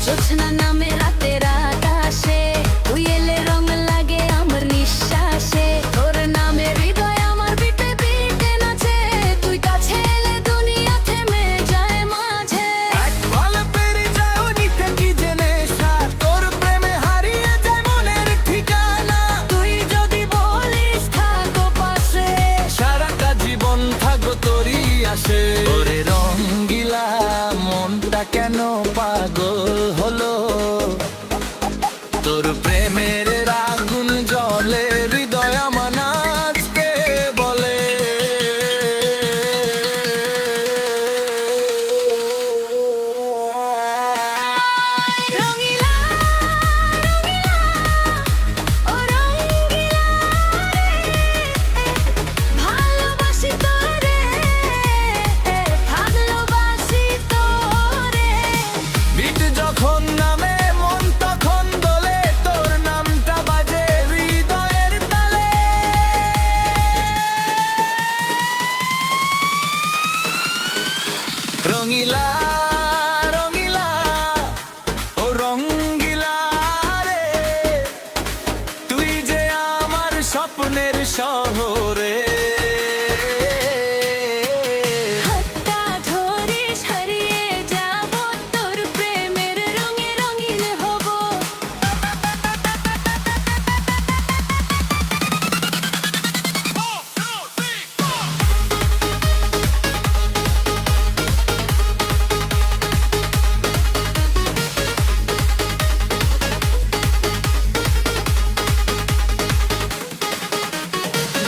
জোছনা নামে রাতের আকাশে তুই এলে রং লাগে আমার নিঃশ্বাসে তোর নামে হৃদয় আমার বিটে বিটে নাচে তুই কাছে এলে দুনিয়া থেমে যায় মাঝে একবার পেরে যাও নিতে কি জেনে তোর প্রেমে হারিয়ে যায় মনের ঠিকানা তুই যদি বলিস থাকো পাশে সারাটা জীবন থাকো তোরই আসে ওরে রঙ্গিলা মনটা কেন পাগল হলো তোর প্রেমের আগুন জ্বলে হৃদয় আমার নাচতে বলে রঙিলা রঙিলা ও রঙিলা ভালোবাসি তোরে ভালোবাসি তোরে বিট যখন নামে মন তখন দোলে তোর নামটা বাজে হৃদয়ের তালে রঙিলা রঙিলা ও রঙিলা রে তুই যে আমার স্বপ্নের শহরে হাতটা ধরিস হারিয়ে যাব তোর প্রেমের রঙে রঙিন হব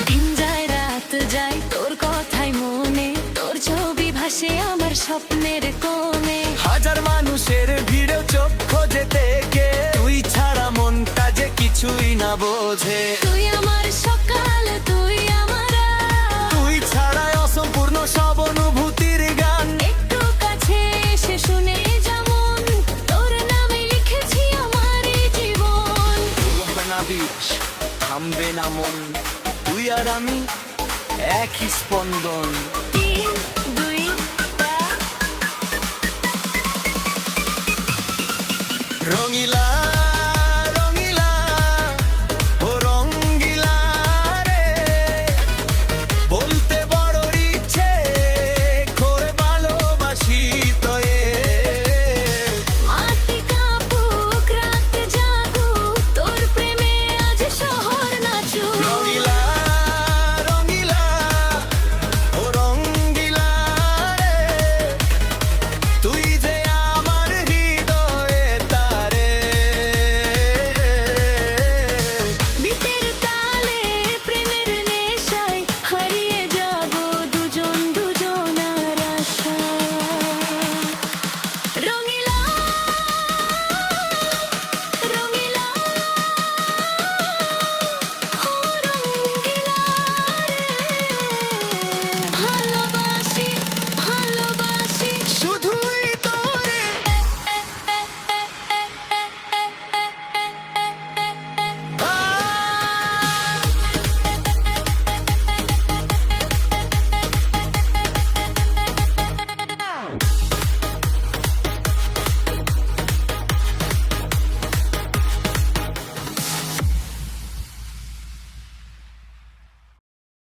দিন যায় রাত যায় তোর কথাই মনে তোর ছবি ভাসে আমার স্বপ্নের কোণে হাজার মানুষের ভিড়েও চোখ খোঁজে থেকে তুই ছাড়া মনটা যে কিছুই না বোঝে তুই আমার সকাল তুই আমার রাত। তুই ছাড়াই অসম্পূর্ণ সব অনুভূতির গান একটু কাছে এসে শুনে যেমন তোর নামে লিখেছি আমার এই জীবন থামবে না বিচ থামবে না মন তুই আর আমি একই স্পন্দন 3, 2, 1 রঙিলা